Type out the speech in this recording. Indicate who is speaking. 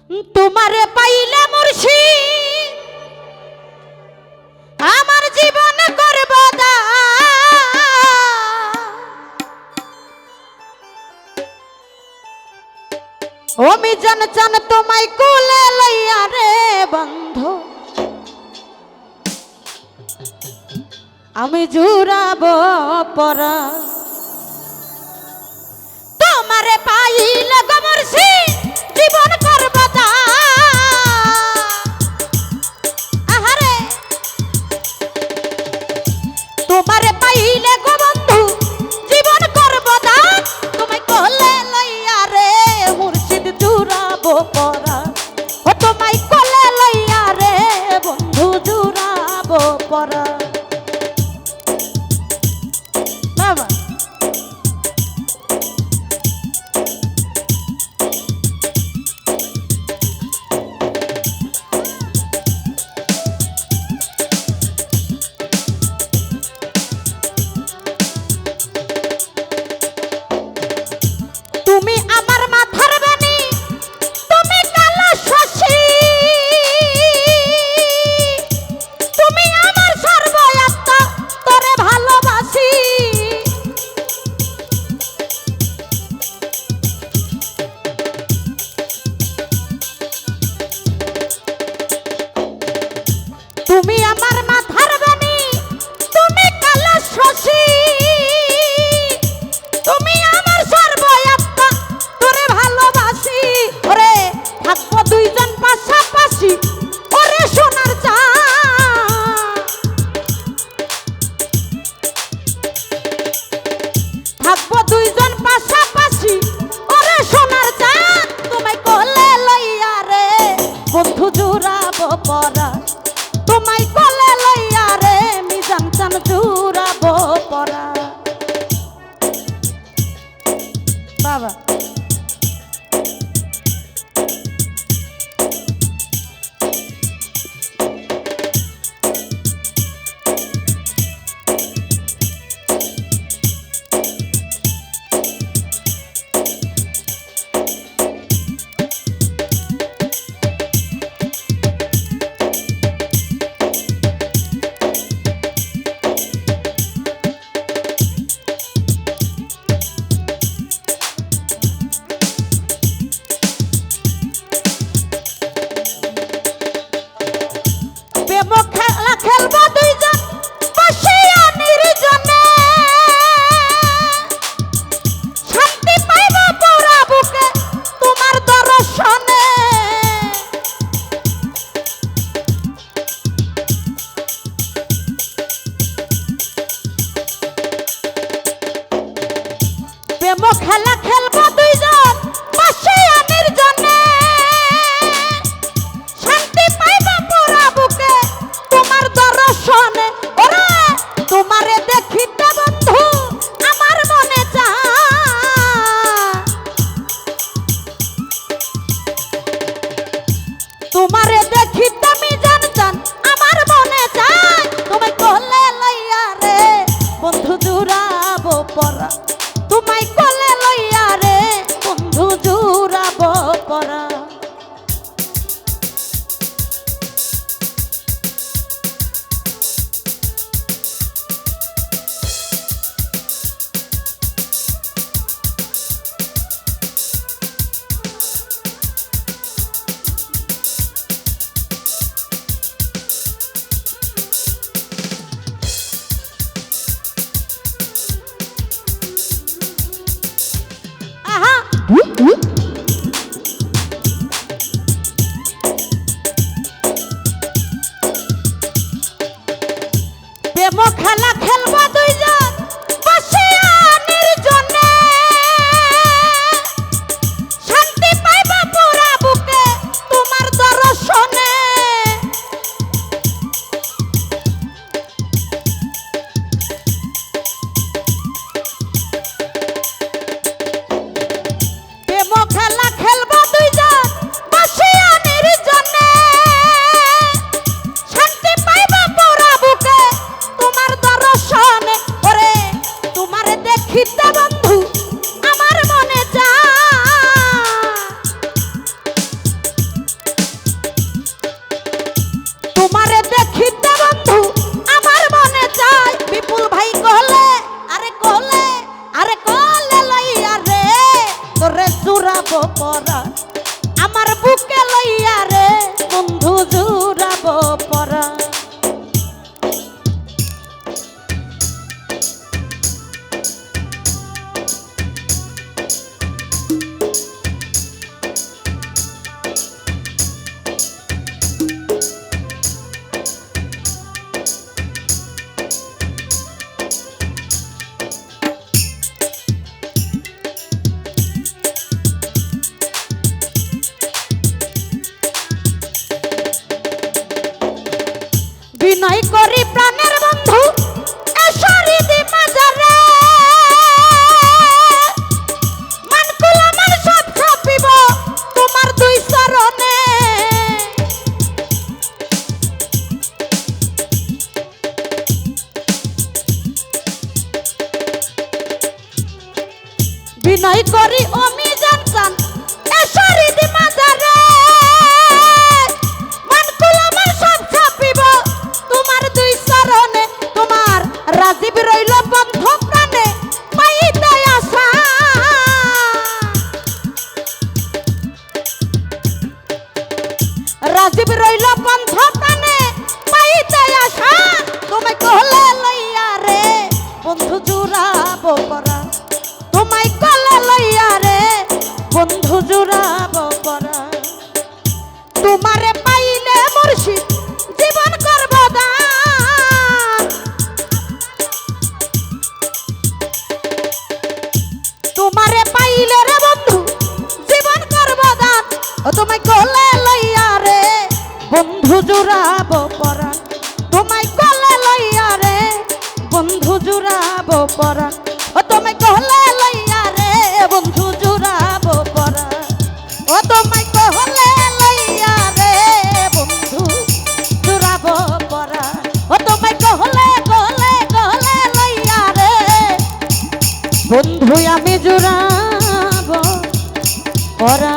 Speaker 1: তোমারে পাইলে মুর্শিদ আমার জীবন করব আমি জান চান তোমায় কোলে লইয়া রে বন্ধু আমি জুড়াব পরা তোমারে পাইলে গো মুর্শিদ জীবন করব আহারে তোমারে পাইলে গো বন্ধু জীবন করব তোমায় কোলে লইয়া রে মুর্শিদ জুড়াব পরা ও তোমায় কোলে লইয়া রে বন্ধু জুড়াব পরা বাবা তুমি আমার মাথার বাণী তুমি কালা শশী তুমি আমার সর্বয়াত্মা তোরে ভালোবাসি তুমি আমার মাথার বাণী তুমি কালা শশী তুমি আমার সর্বয়াত্মা তোরে ভালোবাসি ওরে থাকবো দুইজন পাশাপাশি ওরে সোনার চাঁদ থাকবো দুইজন পাশাপাশি ওরে সোনার চাঁদ তোমায় কোলে লইয়া রে বন্ধু জুড়াবো পরা তোমায় কোলে লইয়া রে মিজান চান জুড়াবো পরা বাবা বিনয় করি প্রাণের বন্ধু এসরি দি মাজারে মানকুল আমার সব ছাপিব তোমার দুই চরণে বিনয় করি আমি জানতাম এসরি দি মাজারে মানকুল আমার সব ছাপিব তোমার দুই চরণে তোমার রাজীব রইল বন্ধ প্রাণে পাইতে আশা রাজীব রইল বন্ধ প্রাণে পাইতে আশা তোমায় কলে লইয়া রে বন্ধু জুড়াবো পরা তোমায় কলে লইয়া রে বন্ধু জুড়াবো পরা তোমারে পাইলে মুর্শিদ জীবন করব দান তোমারে পাইলে রে বন্ধু জীবন করব দান ও তোমায় কলে লইয়া রে বন্ধু জুড়াবো পরা তোমায় কলে লইয়া রে বন্ধু জুড়াবো পরা ও তোমায় কলে লইয়া রে বন্ধু জুড়াবো পরা ও তোমায় কলে লইয়া রে বন্ধু জুড়াবো পরা ও তোমায় কলে কলে কলে লইয়া রে বন্ধু আমি জুড়াবো পরা।